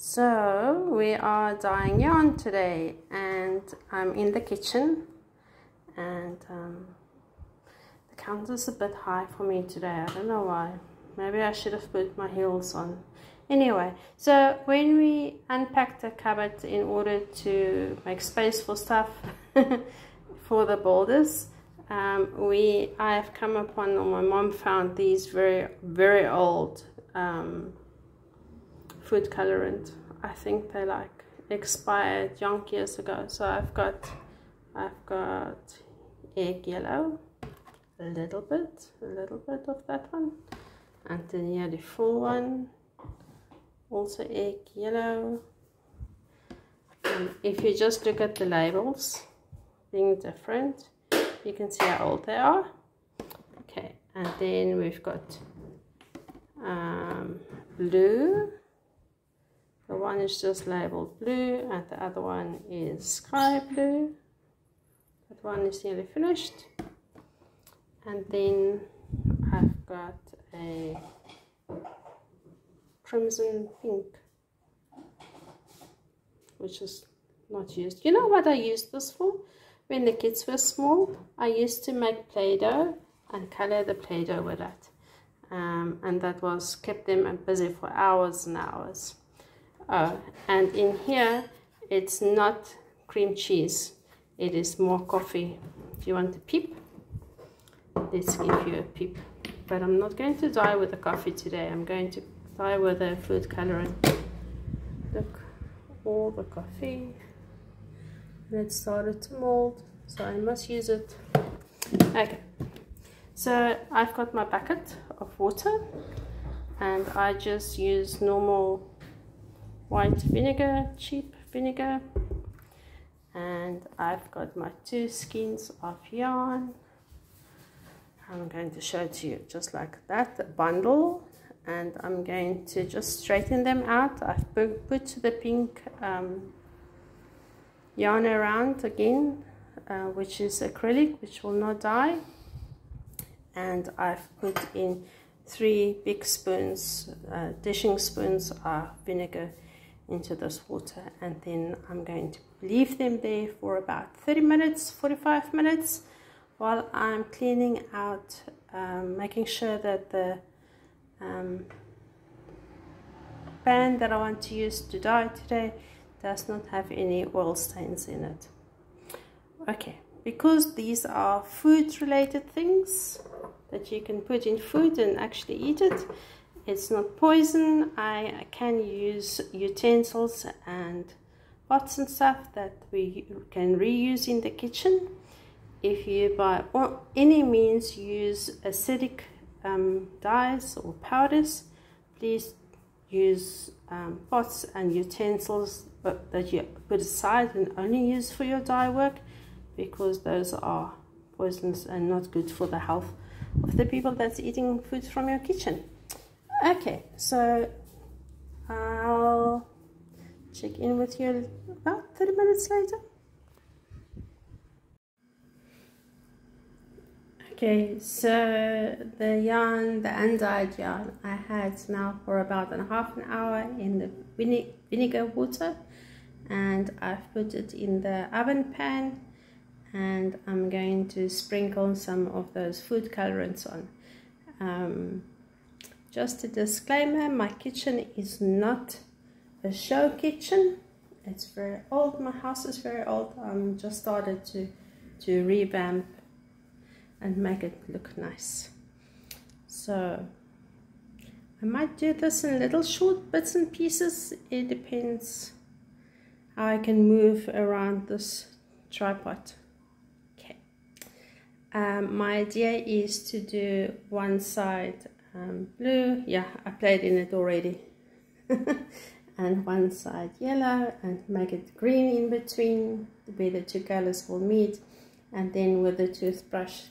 So we are dyeing yarn today, and I'm in the kitchen, and the counter's a bit high for me today. I don't know why. Maybe I should have put my heels on. Anyway, so when we unpacked the cupboard in order to make space for stuff for the boulders, I've come upon, or my mom found these very old food colorant. I think they like expired yonk years ago. So I've got egg yellow, a little bit of that one, and then yeah, the full one, also egg yellow. And if you just look at the labels being different, you can see how old they are. Okay, and then we've got blue. The one is just labeled blue, and the other one is sky blue. That one is nearly finished. And then I've got a crimson pink, which is not used. You know what I used this for? When the kids were small, I used to make Play-Doh and color the Play-Doh with that. And that kept them busy for hours and hours. Oh, and in here, it's not cream cheese. It is more coffee. Do you want a peep? Let's give you a peep. But I'm not going to dye with the coffee today. I'm going to dye with the food colorant. Look, all the coffee. And it started to mold, so I must use it. Okay, so I've got my bucket of water, and I just use normal white vinegar, cheap vinegar, and I've got my 2 skeins of yarn. I'm going to show it to you just like that, a bundle, and I'm going to just straighten them out. I've put the pink yarn around again, which is acrylic, which will not dye, and I've put in 3 big spoons, dishing spoons of vinegar into this water, and then I'm going to leave them there for about 30 minutes, 45 minutes, while I'm cleaning out, making sure that the pan that I want to use to dye today does not have any oil stains in it. Okay, because these are food related things that you can put in food and actually eat it, it's not poison. I can use utensils and pots and stuff that we can reuse in the kitchen. If you by any means use acidic dyes or powders, please use pots and utensils that you put aside and only use for your dye work, because those are poisonous and not good for the health of the people that's eating food from your kitchen. Okay, so I'll check in with you about 30 minutes later. Okay, so the yarn, the undyed yarn, I had now for about half an hour in the vinegar water, and I've put it in the oven pan, and I'm going to sprinkle some of those food colorants on. Just a disclaimer, my kitchen is not a show kitchen. It's very old. My house is very old. I'm just started to revamp and make it look nice. So I might do this in little short bits and pieces. It depends how I can move around this tripod. Okay. My idea is to do one side blue, yeah, I played in it already, and one side yellow, and make it green in between where the 2 colors will meet, and then with the toothbrush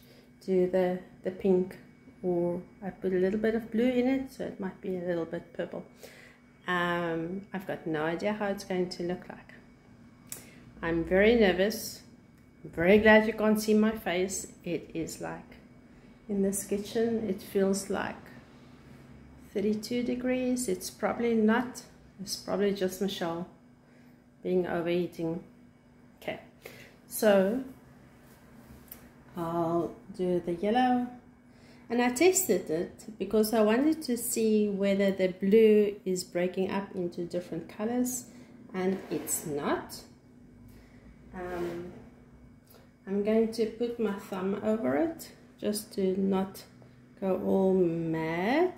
do the pink, or I put a little bit of blue in it, so it might be a little bit purple. I've got no idea how it's going to look like. I'm very nervous. I'm very glad you can't see my face. It is like, in this kitchen, it feels like 32 degrees. It's probably not It's probably just Michelle being overeating. Okay, so I'll do the yellow, and I tested it because I wanted to see whether the blue is breaking up into different colors, and it's not. I'm going to put my thumb over it just to not go all mad,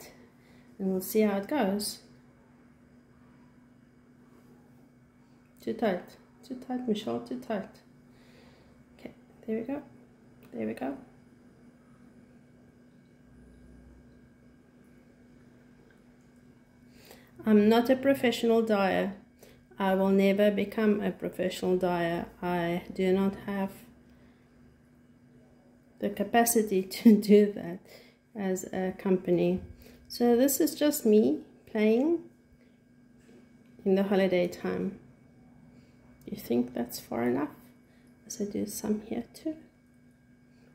and we'll see how it goes. Too tight, Michelle, too tight. Okay, there we go, there we go. I'm not a professional dyer. I will never become a professional dyer. I do not have the capacity to do that as a company. So this is just me playing in the holiday time. Do you think that's far enough? As I do some here too.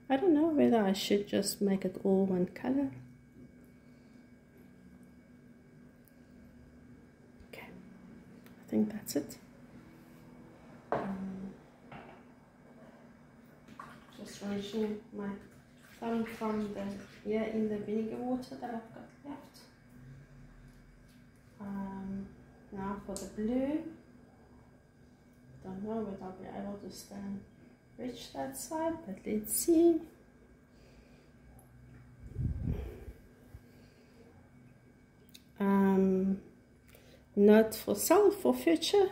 I don't know whether I should just make it all one color. Okay, I think that's it. Just rinsing my thumb from the in the vinegar water that I've got left. Now for the blue. Don't know whether I'll be able to reach that side, but let's see. Note for self for future.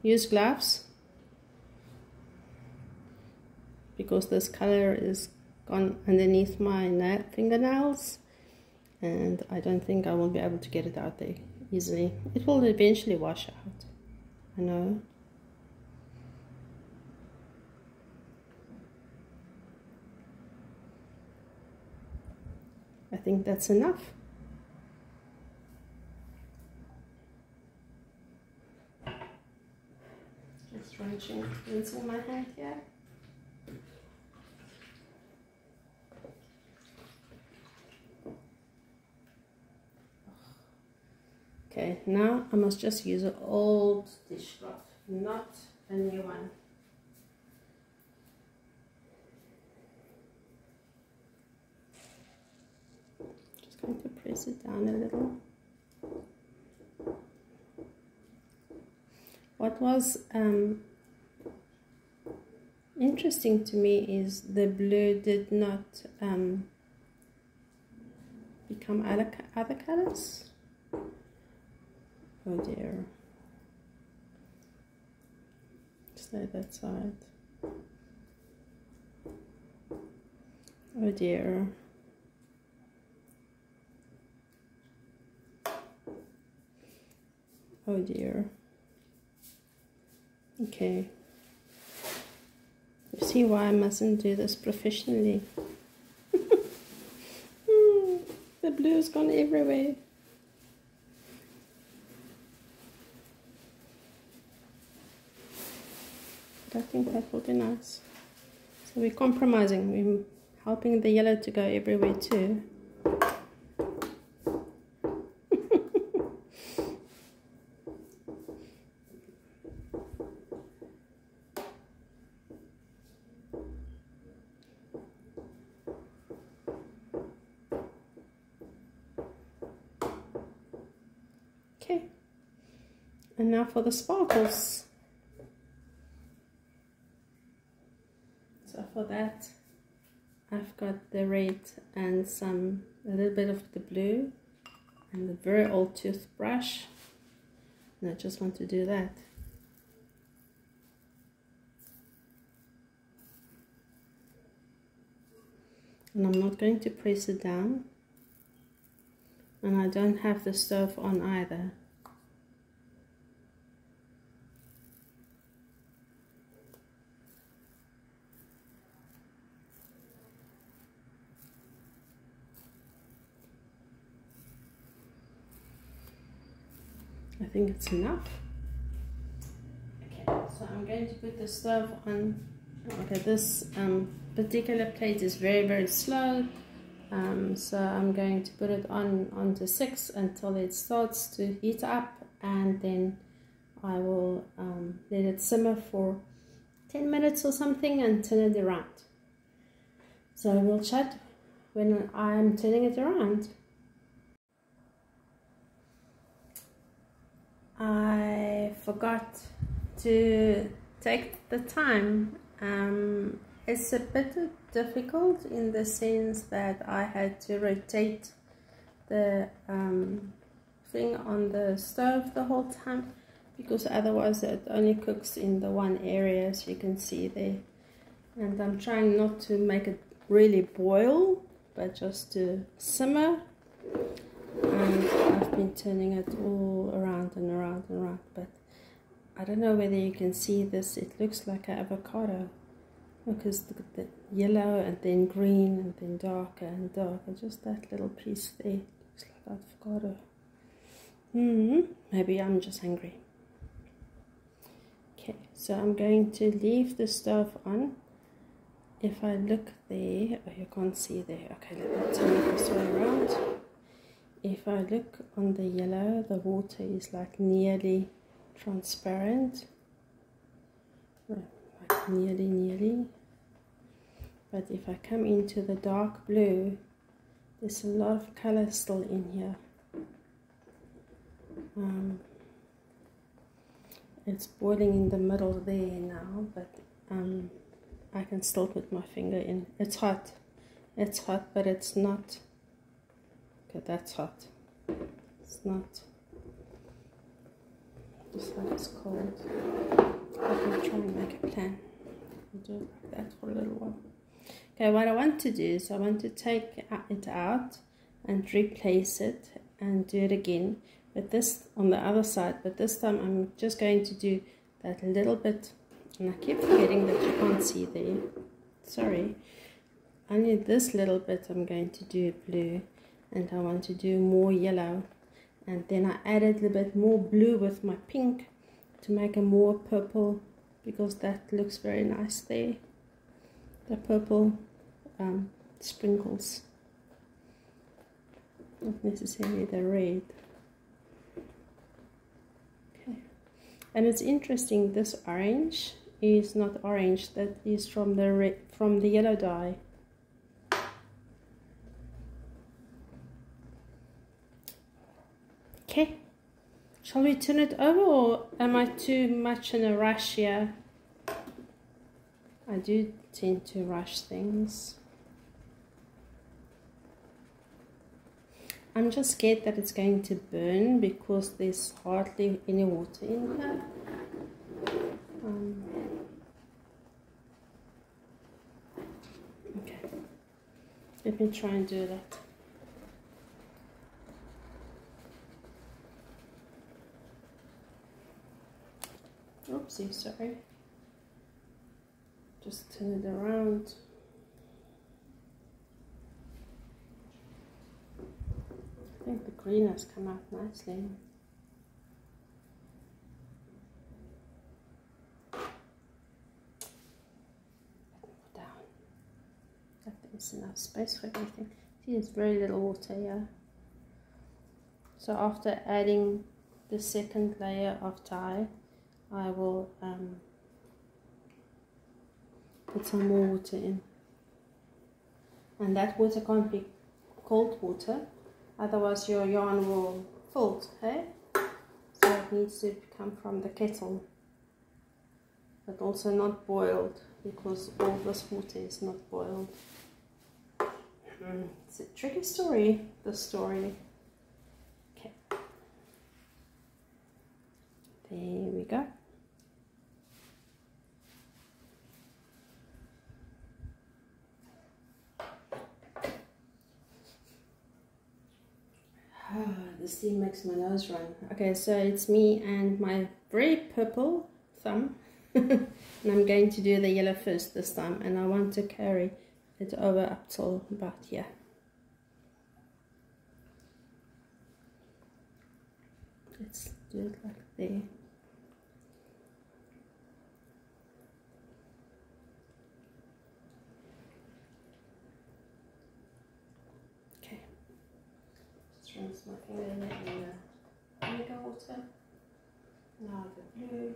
Use gloves because this color is gone underneath my fingernails, and I don't think I will be able to get it out there easily. It will eventually wash out, I know. I think that's enough. Just rinsing my hand here. Okay, now I must just use an old dishcloth, not a new one. Just going to press it down a little. What was interesting to me is the blue did not become other colors. Oh dear. Stay that side. Oh dear. Oh dear. Okay. You see why I mustn't do this professionally. The blue's gone everywhere. I think that will be nice. So we're compromising. We're helping the yellow to go everywhere too. Okay. And now for the sparkles. So for that, I've got the red and a little bit of the blue and a very old toothbrush, and I just want to do that. And I'm not going to press it down, and I don't have the stove on either. I think it's enough. Okay, so I'm going to put the stove on. Okay, this particular plate is very, very slow. So I'm going to put it onto 6 until it starts to heat up, and then I will let it simmer for 10 minutes or something and turn it around. So we'll chat when I'm turning it around. I forgot to take the time. It's a bit difficult in the sense that I had to rotate the thing on the stove the whole time, because otherwise it only cooks in the one area, as you can see there. And I'm trying not to make it really boil, but just to simmer. And I've been turning it all around and around and around, but I don't know whether you can see this. It looks like an avocado, because the yellow and then green and then darker and darker. Just that little piece there looks like avocado. Maybe I'm just hungry. Okay, so I'm going to leave the stove on. If I look there, oh, you can't see there. Okay, let me turn it this way around. If I look on the yellow, the water is like nearly transparent. Like nearly. But if I come into the dark blue, there's a lot of color still in here. It's boiling in the middle there now, but I can still put my finger in. It's hot, but it's not. Okay, that's hot. It's not. Just like it's cold. Let me try and make a plan. I'll do it like that for a little while. Okay, what I want to do is I want to take it out and replace it and do it again, but this on the other side. But this time I'm just going to do that little bit, and I keep forgetting that you can't see there. Sorry. Only this little bit I'm going to do blue, and I want to do more yellow, and then I added a little bit more blue with my pink to make a more purple, because that looks very nice there, the purple sprinkles, not necessarily the red. Okay, and it's interesting, this orange is not orange, that is from the red, from the yellow dye. Okay, shall we turn it over, or am I too much in a rush here? I do tend to rush things. I'm just scared that it's going to burn because there's hardly any water in here. Okay, let me try and do that. Oopsie, sorry. Just turn it around. I think the green has come out nicely. Down. That there's enough space for everything. See, there's very little water here. So after adding the second layer of dye, I will put some more water in, and that water can't be cold water, otherwise your yarn will fold, hey? So it needs to come from the kettle, but also not boiled, because all this water is not boiled. It's a tricky story, this story. Okay, there we go. The steam makes my nose run. Okay, so it's me and my very purple thumb. And I'm going to do the yellow first this time, and I want to carry it over up till about here. Let's do it like there. just my finger in the vinegar water. Now the blue,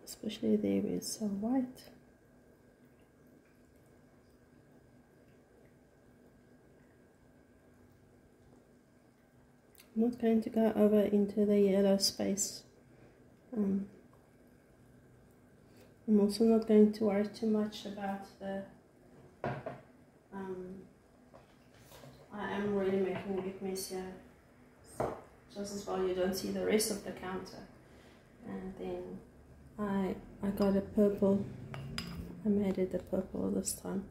especially there where it's so white. I'm not going to go over into the yellow space. I'm also not going to worry too much about the I am really making a big mess here, just as well you don't see the rest of the counter. And then I got a purple. I made it a purple this time.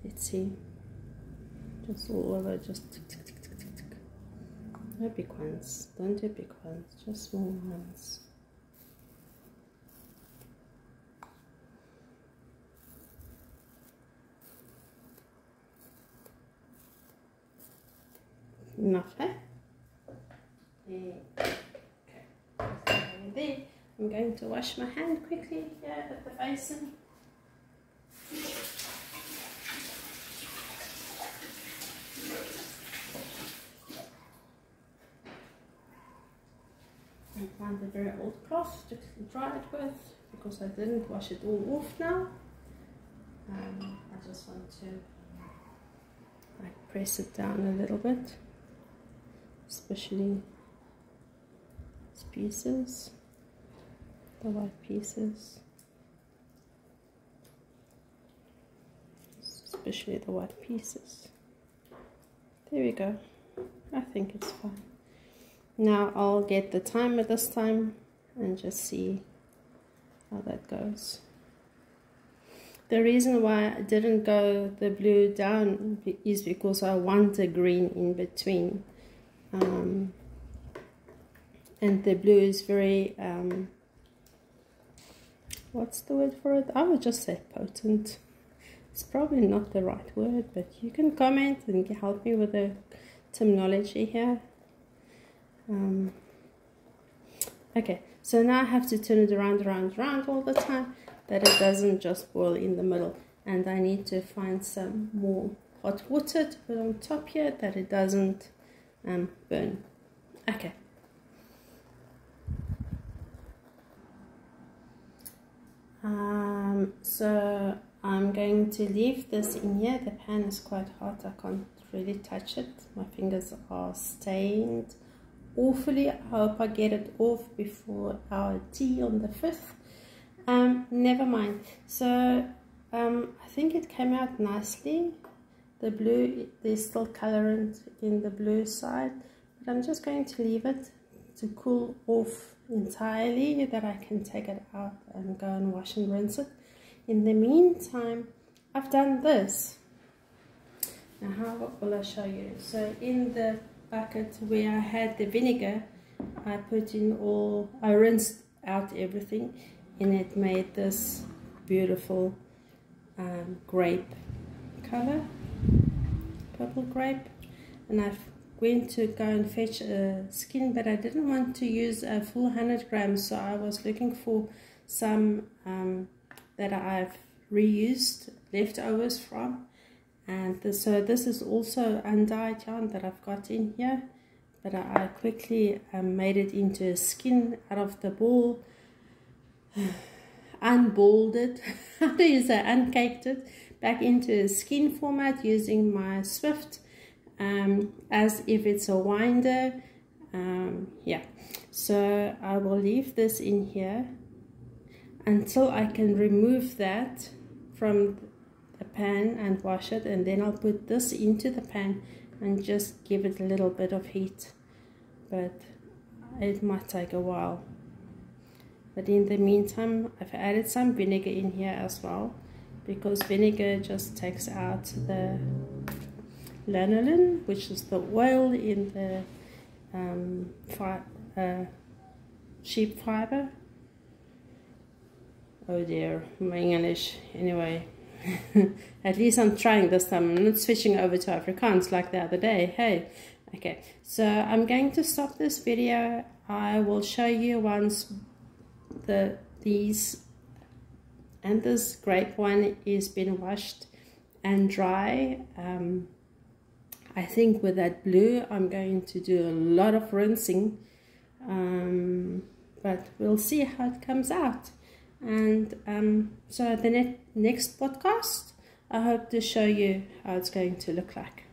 Let's see, just all over, just tick, tick, tick, tick, tick, tick. No big ones, don't do big ones, just small ones. Enough, eh? Yeah. Okay. There. I'm going to wash my hand quickly here at the basin. I found a very old cloth to dry it with because I didn't wash it all off now. I just want to like press it down a little bit, especially these pieces, the white pieces, especially the white pieces. There we go. I think it's fine. Now I'll get the timer this time and just see how that goes. The reason why I didn't go the blue down is because I want a green in between. And the blue is very, what's the word for it? I would just say potent. It's probably not the right word, but you can comment and help me with the terminology here. Okay, so now I have to turn it around all the time, that it doesn't just boil in the middle. And I need to find some more hot water to put on top here, that it doesn't burn. Okay. So I'm going to leave this in here. The pan is quite hot, I can't really touch it. My fingers are stained awfully. I hope I get it off before our tea on the 5th. Never mind. So I think it came out nicely. The blue, there's still color in the blue side, but I'm just going to leave it to cool off entirely, that I can take it out and go and wash and rinse it. In the meantime, I've done this. Now how will I show you? So in the bucket where I had the vinegar, I put in all, I rinsed out everything, and it made this beautiful grape color, purple grape. And I went to go and fetch a skin, but I didn't want to use a full 100 grams, so I was looking for some that I've reused leftovers from. And so this is also undyed yarn that I've got in here, but I quickly made it into a skin out of the ball, unballed it, how do you say, uncaked it back into a skin format using my Swift, as if it's a winder. Yeah, so I will leave this in here until I can remove that from the pan and wash it, and then I'll put this into the pan and just give it a little bit of heat, but it might take a while. But in the meantime, I've added some vinegar in here as well, because vinegar just takes out the lanolin, which is the oil in the sheep fiber. Oh dear, my English. Anyway, at least I'm trying this time. I'm not switching over to Afrikaans like the other day. Hey, okay. So I'm going to stop this video. I will show you once these and this grape one is been washed and dry, I think with that blue I'm going to do a lot of rinsing, but we'll see how it comes out. And so the next podcast I hope to show you how it's going to look like.